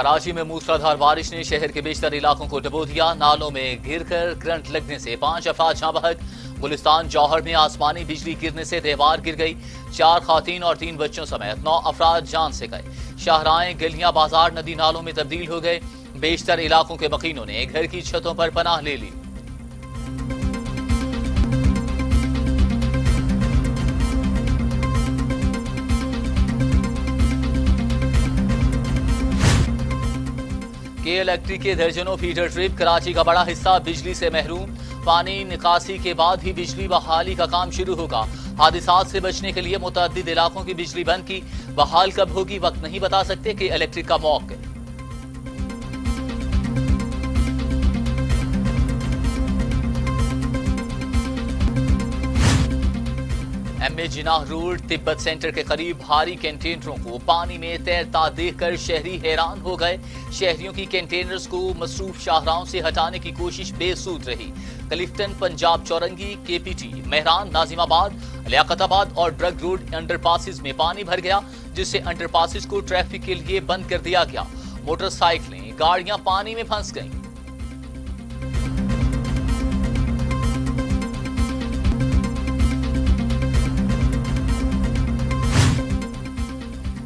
कराची में मूसलाधार बारिश ने शहर के बेशतर इलाकों को डुबो दिया। नालों में गिरकर करंट लगने से 5 अफराद जाँ बहक। गुलिस्तान जौहर में आसमानी बिजली गिरने से दीवार गिर गई। 4 खातीन और 3 बच्चों समेत 9 अफराद जान से गए। शाहराएं, गलियां, बाजार नदी नालों में तब्दील हो गए। बेशतर इलाकों के मकीनों ने घर की छतों पर पनाह ले ली। के इलेक्ट्रिक के दर्जनों फीडर ट्रिप। कराची का बड़ा हिस्सा बिजली से महरूम। पानी निकासी के बाद ही बिजली बहाली का काम शुरू होगा। हादिसात से बचने के लिए मुतअद्दिद इलाकों की बिजली बंद की। बहाल कब होगी वक्त नहीं बता सकते कि इलेक्ट्रिक का मौका। MA Jinnah road Tibet centre के करीब भारी कंटेनरों को पानी में तैरता देखकर शहरी हैरान हो गए। शहरियों की कंटेनर्स को मसरूफ शाहराहों से हटाने की कोशिश बेसूद रही। क्लिफ्टन, पंजाब चौरंगी, केपीटी, मेहरान, नाजिमाबाद, लियाकताबाद और ड्रग रोड अंडरपासेस में पानी भर गया, जिससे अंडरपासेस को ट्रैफिक के लिए बंद कर दिया गया। मोटरसाइकिलें, गाड़ियां पानी में फंस गईं।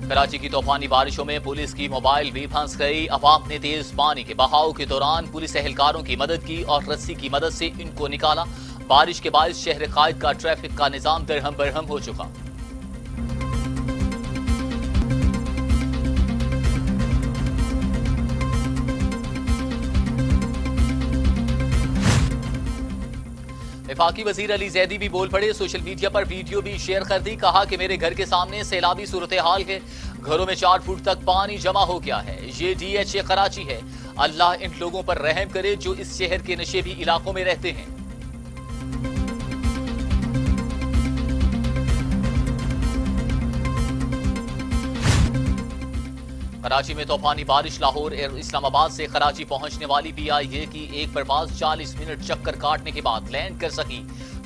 कराची की तूफानी बारिशों में पुलिस की मोबाइल भी फंस गई। अवाम ने तेज पानी के बहाव के दौरान पुलिस एहलकारों की मदद की और रस्सी की मदद से इनको निकाला। बारिश के बायस शहर कायद का ट्रैफिक का निजाम दरहम बरहम हो चुका। वफाकी वजीर अली जैदी भी बोल पड़े। सोशल मीडिया पर वीडियो भी शेयर कर दी। कहा कि मेरे घर के सामने सैलाबी सूरत हाल है। घरों में 4 फुट तक पानी जमा हो गया है। ये DHA कराची है। अल्लाह इन लोगों पर रहम करे जो इस शहर के नशेबी इलाकों में रहते हैं। कराची में तूफानी बारिश। लाहौर और इस्लामाबाद से कराची पहुंचने वाली PIA की एक परवाज 40 मिनट चक्कर काटने के बाद लैंड कर सकी।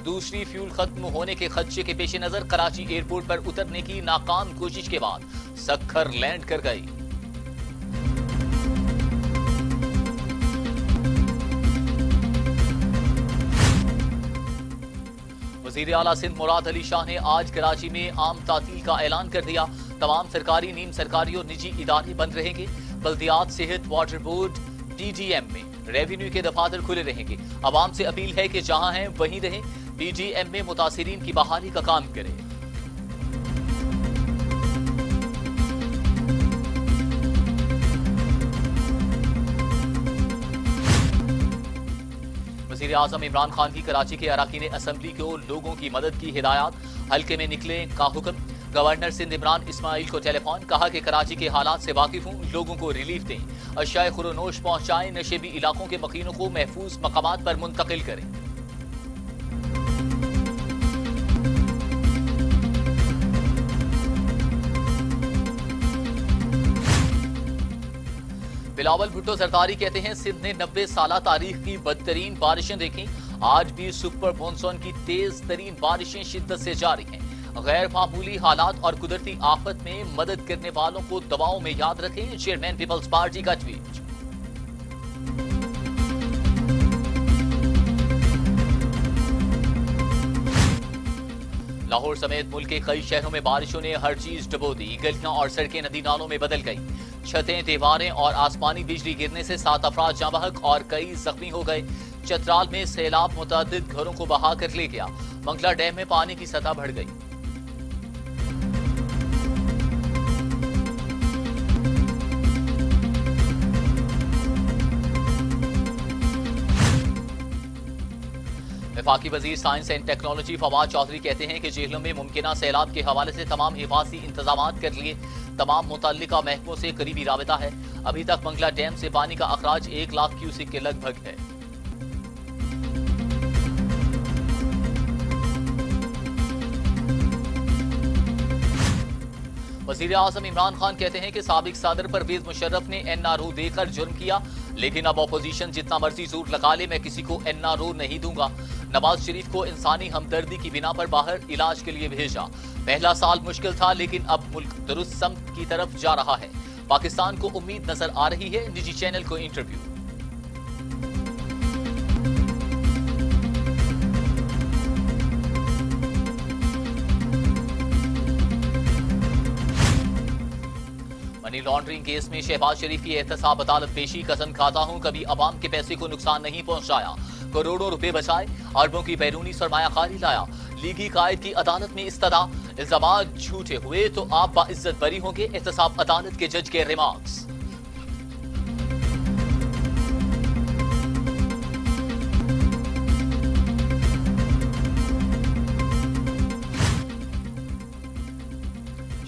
दूसरी फ्यूल खत्म होने के खदशे के पेश नजर कराची एयरपोर्ट पर उतरने की नाकाम कोशिश के बाद सक्खर लैंड कर गई। वज़ीर आला सिंध मुराद अली शाह ने आज कराची में आम तातील का ऐलान कर दिया। तमाम सरकारी, नीम सरकारी और निजी इदारे बंद रहेंगे। बल्दियात, सेहत, वाटर बोर्ड, TDM में रेवेन्यू के दफातर खुले रहेंगे। आवाम से अपील है कि जहां हैं वहीं रहें। PDM में मुतासिरीन की बहाली का काम करें। वज़ीर आज़म इमरान खान की कराची के अराकीन असम्बली को लोगों की मदद की हिदायत। हल्के में निकले का हुक्म। गवर्नर सिंध इमरान इस्माइल को टेलीफोन। कहा कि कराची के हालात से वाकिफ हूं, लोगों को रिलीफ दें। अशियाए खुरोनोश पहुंचाएं। नशेबी इलाकों के मकीनों को महफूज मकामात पर मुंतकिल करें। बिलावल भुट्टो सरदारी कहते हैं सिंध ने 90 साल तारीख की बदतरीन बारिशें देखी। आज भी सुपर मॉनसून की तेज तरीन बारिशें शिद्दत से जारी हैं। गैर मामूली हालात और कुदरती आफत में मदद करने वालों को दवाओं में याद रखें। चेयरमैन पीपल्स पार्टी का ट्वीट। लाहौर समेत मुल्क के कई शहरों में बारिशों ने हर चीज डुबो दी। गलियां और सड़कें नदी नालों में बदल गई। छतें, दीवारें और आसमानी बिजली गिरने से 7 अफराद जाँ बहक और कई जख्मी हो गए। चतराल में सैलाब मुतअद्दिद घरों को बहा कर ले गया। मंगला डैम में पानी की सतह बढ़ गई। वफाकी वजीर science and technology Fawad Chaudhry कहते हैं कि जेलों में मुमकिना सैलाब के हवाले से तमाम हिफाजती इंतजाम कर लिए। तमाम मुतल्लिका महकमों से करीबी राबिता है। अभी तक मंगला डैम से पानी का अखराज 1 लाख क्यूसिक के लगभग है। वज़ीर आज़म इमरान खान कहते हैं कि साबिक सदर परवेज मुशर्रफ ने NRO देकर जुर्म किया, लेकिन अब अपोजिशन जितना मर्जी जोर लगा ले, मैं किसी को NRO नहीं दूंगा। नवाज शरीफ को इंसानी हमदर्दी की बिना पर बाहर इलाज के लिए भेजा। पहला साल मुश्किल था, लेकिन अब मुल्क दुरुस्त समत की तरफ जा रहा है। पाकिस्तान को उम्मीद नजर आ रही है, निजी चैनल को इंटरव्यू। मनी लॉन्ड्रिंग केस में शहबाज शरीफ की एहतसाब अदालत पेशी। कसम खाता हूं कभी अवाम के पैसे को नुकसान नहीं पहुंचाया, करोड़ों रुपए बचाए, अरबों की बैरूनी सरमायाकारी लाया। लीगी कायद की अदालत में इस्तदा, इल्जामात झूठे हुए तो आप बाइज्जत बरी होंगे। एहतसाब अदालत के जज के रिमार्क्स।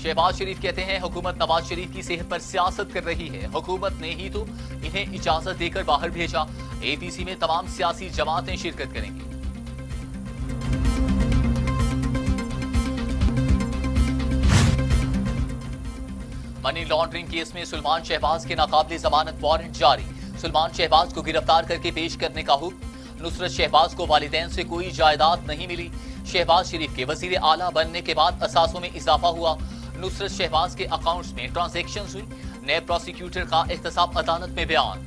शहबाज शरीफ कहते हैं हुकूमत नवाज शरीफ की सेहत पर सियासत कर रही है। हुकूमत ने ही तो इन्हें इजाजत देकर बाहर भेजा। एपीसी में तमाम सियासी जमातें शिरकत करेंगी। मनी लॉन्ड्रिंग केस में सुलेमान शहबाज के नाकाबिले जमानत वारंट जारी। सुलेमान शहबाज को गिरफ्तार करके पेश करने का हुक्म। नुसरत शहबाज को वालिदैन से कोई जायदाद नहीं मिली। शहबाज शरीफ के वजीर आला बनने के बाद असासों में इजाफा हुआ। नुसरत शहबाज के अकाउंट्स में ट्रांजैक्शंस हुई। नैब प्रोसिक्यूटर का एहतसाब अदालत में बयान।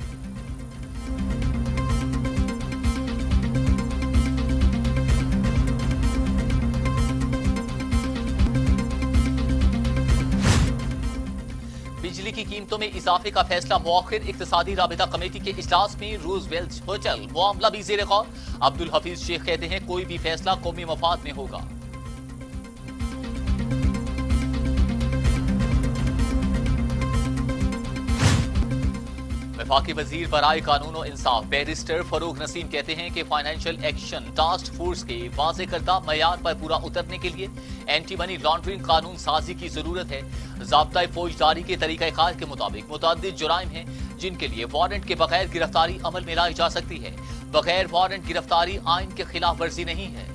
बिजली की कीमतों में इजाफे का फैसला मौखिर। इक्तिसादी राबिता कमेटी के इजलास में रूजवेल्ट होटल मामला भी ज़ेर गौर। अब्दुल हफीज शेख कहते हैं कोई भी फैसला कौमी मफाद में होगा। वफाकी वजीर बराए कानून और इंसाफ बैरिस्टर फरूक नसीम कहते हैं कि फाइनेंशियल एक्शन टास्क फोर्स के वाज़े करदा मयार पर पूरा उतरने के लिए एंटी मनी लॉन्ड्रिंग कानून साजी की जरूरत है। ज़ाब्ता फौजदारी के तरीक़ाकार के मुताबिक मुतअद्दिद जुराइम हैं जिनके लिए वारंट के बगैर गिरफ्तारी अमल में लाई जा सकती है। बगैर वारंट गिरफ्तारी आइन के खिलाफ वर्जी नहीं है।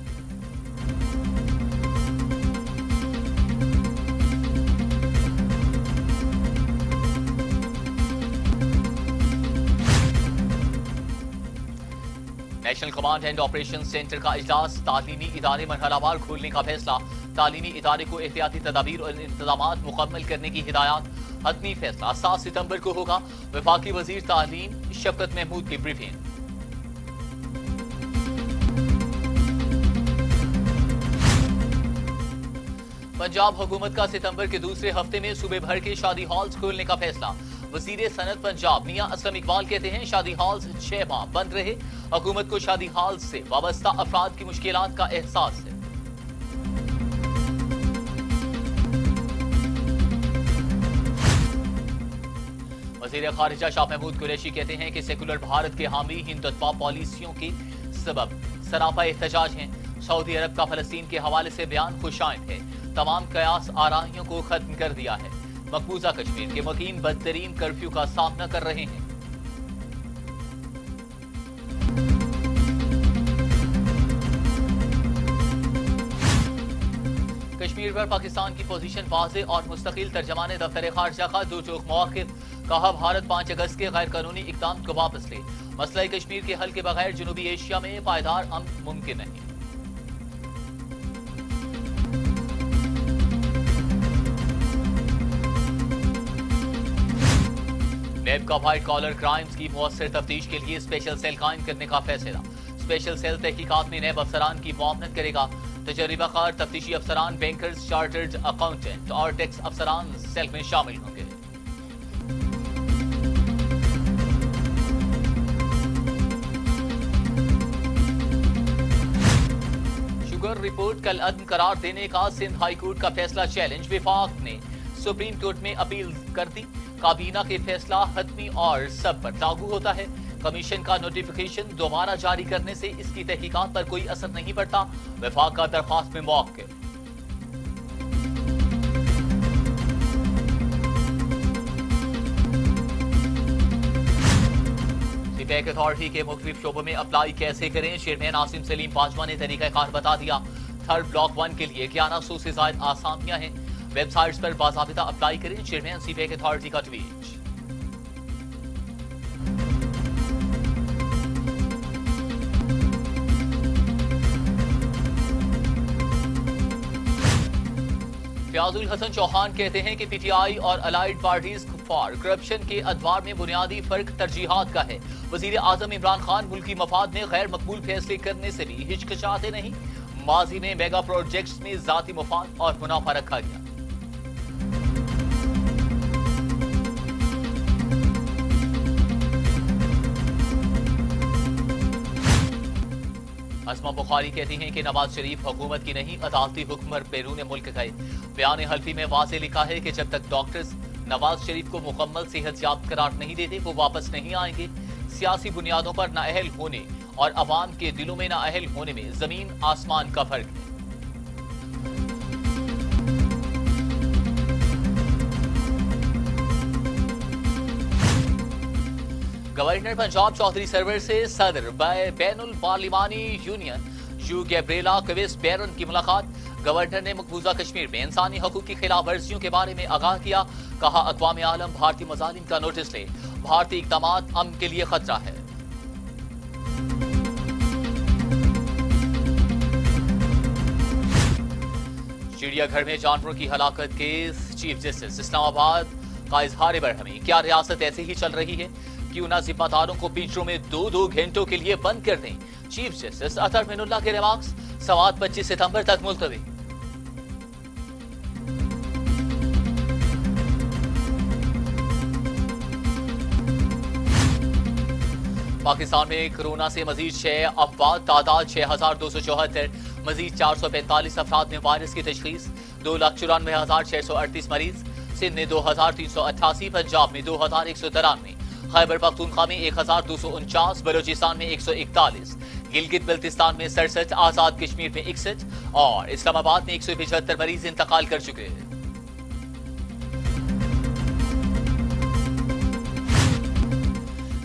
National command and operation centre का इजलास। तालीमी इदारे मरहलावार खोलने का फैसला। तालीमी इदारे को एहतियाती तदाबीर और इंतजामात मुकम्मल करने की हिदायत। हतमी फैसला 7 सितंबर को होगा। वफाकी वजीर तालीम शफकत महमूद की ब्रीफिंग। पंजाब हुकूमत का सितंबर के दूसरे हफ्ते में सूबे भर के शादी हॉल्स खोलने का फैसला। वजीर सनत पंजाब मियां असलम इकबाल कहते हैं शादी हॉल्स 6 माह बंद रहे। हुकूमत को शादी हॉल्स से वाबस्ता अफराद की मुश्किलात का एहसास है। वजीर खारिजा शाह महमूद कुरैशी कहते हैं कि सेकुलर भारत के हामी हिंदुत्व पॉलिसियों के सबब सरापा एहतजाज हैं। सऊदी अरब का फलस्तीन के हवाले से बयान खुशाइंद है। तमाम कयास आराइयों को खत्म कर दिया है। मकबूजा कश्मीर के मकीन बदतरीन कर्फ्यू का सामना कर रहे हैं। कश्मीर पर पाकिस्तान की पोजीशन वाज़े और मुस्तकिल। तर्जमान दफ्तर खारजा का दो टोक मौक़िफ़। कहा भारत 5 अगस्त के गैर कानूनी इक़दाम को वापस ले। मसला कश्मीर के हल के बगैर जनूबी एशिया में पायदार अमन मुमकिन नहीं। नैब का व्हाइट कॉलर क्राइम्स की मुअस्सर तफ्तीश के लिए स्पेशल सेल कायम करने का फैसला। स्पेशल सेल तहकीकात में नैब अफसरान की मुआवनत करेगा। तजर्बाकार तफ्तीशी अफसरान, बैंकर्स, चार्टर्ड अकाउंटेंट और टैक्स अफसरान सेल में शामिल होंगे। शुगर रिपोर्ट कल अदम करार देने का सिंध हाई कोर्ट का फैसला चैलेंज। विफाक ने सुप्रीम कोर्ट में अपील कर दी। काबीना के फैसला हतमी और सब पर लागू होता है। कमीशन का नोटिफिकेशन दोबारा जारी करने से इसकी तहकीकात पर कोई असर नहीं पड़ता। वफाक का दरख्वास्त में मौक़िफ़। सीपैक अथॉरिटी के मुख्तलिफ शोबों में अप्लाई कैसे करें, चेयरमैन आसिम सलीम बाजवा ने तरीक़ाकार बता दिया। थर्ड ब्लॉक 1 के लिए 1100 से ज़ायद आसामियां हैं। वेबसाइट्स पर बाज़ाबिता अप्लाई करें, चेयरमैन सीपैक अथॉरिटी का ट्वीट। فیاض الحسن چوہان کہتے ہیں کہ پی ٹی آئی اور الائیڈ پارٹیز کفار کرپشن کے ادوار میں بنیادی فرق ترجیحات کا ہے۔ وزیر اعظم عمران خان ملکی مفاد میں غیر مقبول فیصلے کرنے سے بھی ہچکچاتے نہیں۔ ماضی میں میگا پروجیکٹس میں ذاتی مفاد اور منافع رکھا گیا۔ اسما بخاری کہتی ہیں کہ نواز شریف حکومت کی نہیں عدالتی حکم پر بیرون ملک گئے۔ بیان حلفی میں واضح لکھا ہے کہ جب تک ڈاکٹرز نواز شریف کو مکمل صحت یاب قرار نہیں دیتے وہ واپس نہیں آئیں گے۔ سیاسی بنیادوں پر نااہل ہونے اور عوام کے دلوں میں نااہل ہونے میں زمین آسمان کا فرق ہے۔ گورنر پنجاب چودھری سرور سے صدر بین الپارلیمانی یونین یو گیبریلا کویس بیرن کی ملاقات۔ گورنر نے مقبوضہ کشمیر میں انسانی حقوق کی خلاف ورزیوں کے بارے میں آگاہ کیا۔ کہا اقوام عالم بھارتی مظالم کا نوٹس لے، بھارتی اقدامات امن کے لیے خطرہ ہے۔ چڑیا گھر میں جانوروں کی ہلاکت کیس چیف جسٹس اسلام آباد کا اظہار برہمی۔ کیا ریاست ایسے ہی چل رہی ہے؟ کیوں نہ ذمہ داروں کو پنجروں میں 2 گھنٹوں کے لیے بند کر دیں؟ چیف جسٹس اطہر من اللہ کے ریمارکس۔ سوات 25 ستمبر تک ملتوی۔ پاکستان میں کورونا سے مزید 6 افراد، تعداد 6274۔ مزید 445 افراد میں وائرس کی تشخیص۔ 2,94,638 مریض۔ سندھ میں 2,388، پنجاب میں 2,193، خیبر پختونخوا میں 1,249، بلوچستان میں 141، گلگت بلتستان میں 67، آزاد کشمیر میں 61 اور اسلام آباد میں 175 مریض انتقال کر چکے ہیں۔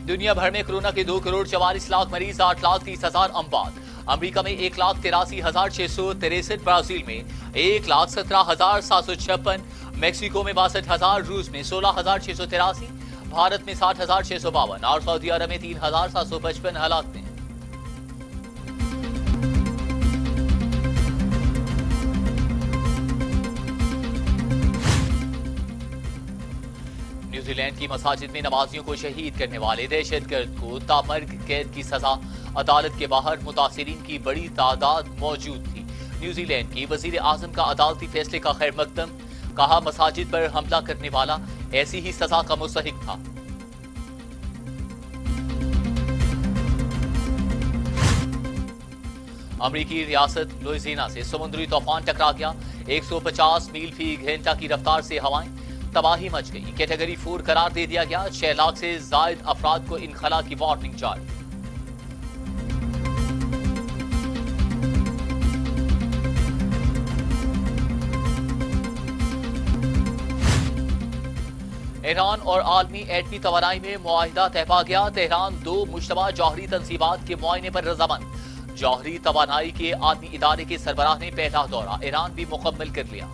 دنیا بھر میں کورونا کے 2,44,00,000 مریض، 8,30,000 اموات۔ امریکہ میں 1,83,663، برازیل میں 1,17,756، میکسیکو میں 62,000، روس میں 16,683، بھارت میں 60,652 اور سعودی عرب میں 3,755 ہلاکتیں۔ نیوزی لینڈ کی مساجد میں نمازیوں کو شہید کرنے والے دہشت گرد کو تامرگ قید کی سزا۔ عدالت کے باہر متاثرین کی بڑی تعداد موجود تھی۔ نیوزی لینڈ کی وزیر اعظم کا عدالتی فیصلے کا خیر مقدم۔ کہا مساجد پر حملہ کرنے والا ایسی ہی سزا کا مستحق تھا۔ امریکی ریاست لوئزینا سے سمندری طوفان ٹکرا گیا۔ 150 میل فی گھنٹہ کی رفتار سے ہوائیں، تباہی مچ گئی۔ کیٹیگری 4 قرار دے دیا گیا۔ 6 لاکھ سے زائد افراد کو انخلا کی وارننگ جاری۔ ایران اور عالمی ایٹمی توانائی میں معاہدہ طے پا گیا۔ تہران 2 مشتبہ جوہری تنصیبات کے معائنے پر رضامند۔ جوہری توانائی کے عالمی ادارے کے سربراہ نے پہلا دورہ ایران بھی مکمل کر لیا۔